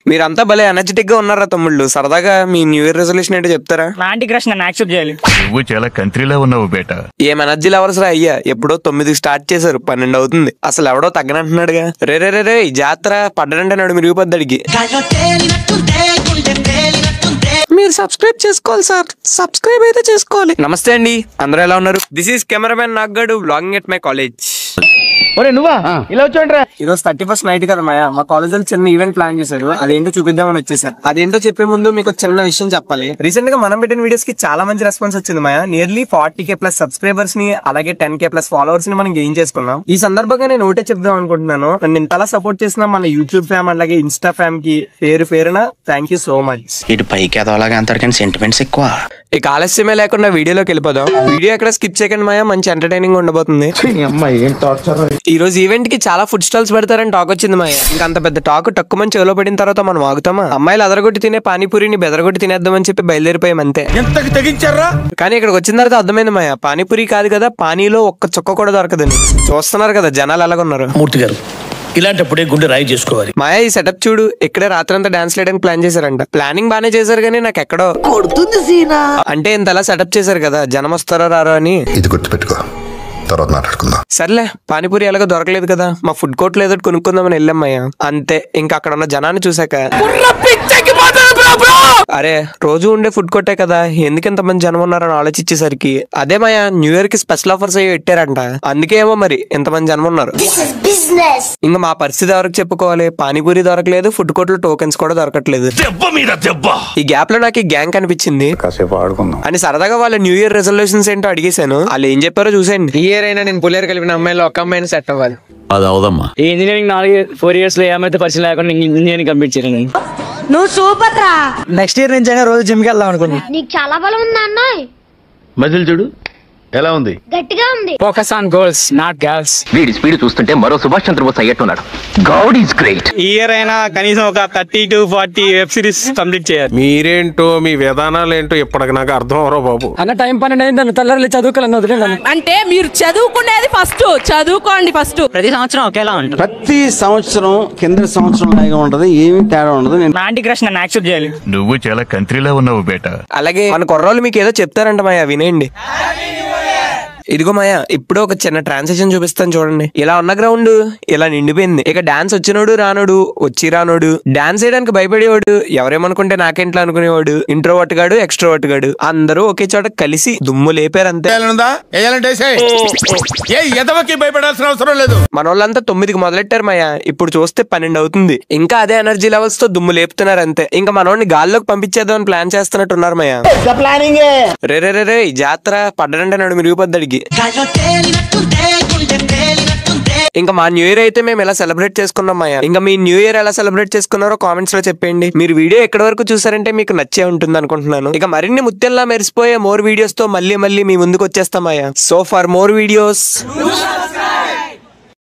మీరంతా భలే ఎనర్జెటిక్ గా ఉన్నారా తమ్ముళ్ళు? సరదాగా మీ న్యూ ఇయర్ రెజల్యూషన్ ఏంటో చెప్తారా? నా ఆంటీ క్రష్ నన్ను యాక్సెప్ట్ చేయాలి. నువ్వు చాలా కంట్రీలో ఉన్నావు బేటా. ఏం ఎనర్జీ లవర్స్ రా అయ్యా, ఎప్పుడో 9కి స్టార్ట్ చేశారు, 12 అవుతుంది. అసలు ఎవడో తగ్గనంటున్నాడుగా. రే జాతర పడ్డాడంటే నాడు మిరిగిపోద్దాడికి. మీరు సబ్స్క్రైబ్ చేసుకోవాలి సార్, సబ్స్క్రైబ్ అయితే చేసుకోవాలి. నమస్తే అండి, అందరూ ఎలా ఉన్నారు? దిస్ ఈస్ కెమెరామెన్ నాగ్గాడు వ్లాగింగ్ ఎట్ మై కాలేజ్. నువ్వా ఇలా వచ్చాంట్రా? ఈరోజు 31st నైట్ కదా మాయా, మా కాలేజ్ లో చిన్న ఈవెంట్ ప్లాన్ చేశారు. అదేంటో చూపిద్దామని వచ్చేసారు. అదేంటో చెప్పే ముందు మీకు చిన్న విషయం చెప్పాలి. రీసెంట్ గా మనం పెట్టిన వీడియోస్ కి చాలా మంచి రెస్పాన్స్ వచ్చింది మాయా. నియర్లీ 40K+ సబ్స్క్రైబర్స్ ని, అలాగే 10K+ ఫాలోవర్స్ ని మనం గెయిన్ చేసుకున్నాం. ఈ సందర్భంగా నేను ఒకటే చెప్దాం అనుకుంటున్నాను, నన్ను ఇంతలా సపోర్ట్ చేసిన మన యూట్యూబ్ ఫ్యామ్ అలాగే ఇన్స్టా ఫ్యామ్ కి పేరున థ్యాంక్ యూ సో మచ్. ఇటు పైకి అదోలాగా అంతటికని సెంటిమెంట్స్ ఎక్కువ. ఇక ఆలస్యమే లేకుండా వీడియోలోకి వెళ్ళిపోదాం. వీడియో ఎక్కడ స్కిప్ చేయకండి మాయా, మంచి ఎంటర్టైనింగ్ ఉండబోతుంది. ఈ రోజు ఈవెంట్ కి చాలా ఫుడ్ స్టాల్స్ పెడతారని టాక్ వచ్చింది మాయా. ఇంకా అంత పెద్ద టాక్ తక్కువ మంది చెవిలో పడిన తర్వాత మనం ఆగుతామా? అమ్మాయిలు అదరగొట్టి తినే పానీపూరిని బెదరగొట్టి తినేద్దామని చెప్పి బయలుదేరిపోయాం అంతే. కానీ ఇక్కడికి వచ్చిన తర్వాత అర్థమైంది మాయా, పానీపూరి కాదు కదా, పానీలో ఒక్క చుక్క కూడా దొరకదని. చూస్తున్నారు కదా జనాలు ఎలాగున్నారు. మూర్తి గారు, ఇలాంటప్పుడే గుండె రాయి చేసుకోవాలి. మాయా ఈ సెటప్ చూడు, ఇక్కడే రాత్రంతా డాన్స్ వేయడానికి ప్లాన్ చేశారంట. ప్లానింగ్ బానే చేశారు కానీ నాకు ఎక్కడో కొడుతుంది సీనా. అంటే ఇంతలా సెటప్ చేశారు కదా, జనం వస్తారో రారో అని. ఇది గుర్తుపెట్టుకో, తర్వాత మాట్లాడుకుందాం. సర్లే, పానీపూరి ఎలాగో దొరకలేదు కదా, మా ఫుడ్ కోర్ట్ లేదో కొనుక్కుందామని వెళ్ళామయ్యా. అంతే, ఇంకా అక్కడ ఉన్న జనాన్ని చూసాక అరే రోజు ఉండే ఫుడ్ కోర్టే కదా, ఎందుకు ఇంత మంది జనం ఉన్నారని ఆలోచించేసరికి అదే మాయా న్యూ ఇయర్ కి స్పెషల్ ఆఫర్స్ అయ్యి పెట్టారంట. అందుకే ఏమో మరి ఇంతమంది జనం ఉన్నారు. ఇంకా మా పరిస్థితి ఎవరికి చెప్పుకోవాలి? పానీపూరి దొరకలేదు, ఫుడ్ కోర్ట్ లో టోకెన్స్ కూడా దొరకట్లేదు. ఈ గ్యాప్ లో నాకు ఈ గ్యాంగ్ కనిపించింది అని సరదాగా వాళ్ళ న్యూ ఇయర్ రెజల్యూషన్స్ ఏంటో అడిగేశాను. వాళ్ళు ఏం చెప్పారో చూసేయండి. ఈ ఇయర్ అయినా నేను పులియర్ కలిపిన అమ్మాయిలో ఒక అమ్మాయిని సెట్ అవ్వాలి. అది అవుదమ్మా. ఈ ఇంజనీరింగ్ 4 years లో ఏమైతే పరిచయం లేకుండా ఇంజనీరింగ్ కంప్లీట్ చేయాలి. నువ్వు సూపర్ రా. నెక్స్ట్ ఇయర్ నుంచి అయినా రోజు జిమ్ కి వెళ్దాం అనుకున్నా. నీకు చాలా బలం ఉందా అన్నయ్య? మజిల్ చూడు ఎలా ఉంది, గట్టిగా ఉంది. Focus on goals not girls. వీడి స్పీడ్ చూస్తుంటే మరో సుభాష్ చంద్రబోస్ అయ్యట్టున్నాడు. God is great. ఈ ఇయర్ అయినా కనీసం ఒక 30 to 40 వెబ్ సిరీస్ కంప్లీట్ చేయాలి. మీరేంటో మీ విధానాలు ఏంటో ఇప్పటికి నాకు అర్థం అవరో బాబు. అన్న టైం 12 అయింది, తెల్లారి చదువుకోవాలని వదిలేను. అంటే మీరు చదువుకునేది ఫస్ట్, చదువుకోండి ఫస్ట్. ప్రతి సంవత్సరం ఒకేలా ఉంటుంది. ప్రతి సంవత్సరం కింద సంవత్సరం లాగా ఉంటది, ఏమి తేడా ఉండదు. నా ఆంటీ క్రష్ నన్ను యాక్సెప్ట్ చేయాలి. నువ్వు చాలా కంట్రీలో ఉన్నావు బేటా. అలాగే మన కుర్రోళ్ళు మీకు ఏదో చెప్తారంట మాయా, వినేయండి. ఇదిగో మాయా, ఇప్పుడు ఒక చిన్న ట్రాన్సాక్షన్ చూపిస్తాను చూడండి. ఇలా ఉన్న గ్రౌండ్ ఇలా నిండిపోయింది. ఇక డాన్స్ వచ్చినోడు రానోడు, వచ్చి రానోడు, డాన్స్ వేయడానికి భయపడేవాడు, ఎవరేమనుకుంటే నాకేంట్లో అనుకునేవాడు, ఇంట్రోవర్ట్ గాడు ఎక్స్ట్రోవర్ట్ గాడు, అందరూ ఒకే చోట కలిసి దుమ్ము లేపారు అంతే. భయపడాల్సిన అవసరం లేదు. మన వాళ్ళంతా 9కి మొదలెట్టారు మాయా, ఇప్పుడు చూస్తే 12 అవుతుంది. ఇంకా అదే ఎనర్జీ లెవెల్స్ తో దుమ్ము లేపుతున్నారు అంతే. ఇంకా మనోడిని గాల్లోకి పంపించేద్దాం అని ప్లాన్ చేస్తున్నట్టున్నారు మాయా. రే జాతర పడ్డాడంటే నాడు మిరిగిపోద్దాడికి. ఇంకా మా న్యూ ఇయర్ అయితే మేము ఎలా సెలబ్రేట్ చేసుకున్నాం మాయా. ఇంకా మీ న్యూ ఇయర్ ఎలా సెలబ్రేట్ చేసుకున్నారో కామెంట్స్ లో చెప్పండి. మీరు వీడియో ఎక్కడి వరకు చూసారంటే మీకు నచ్చే ఉంటుంది అనుకుంటున్నాను. ఇక మరిన్ని ముత్యంలా మెరిసిపోయే మోర్ వీడియోస్ తో మళ్ళీ మీ ముందుకు వచ్చేస్తాం మాయా. So for more videos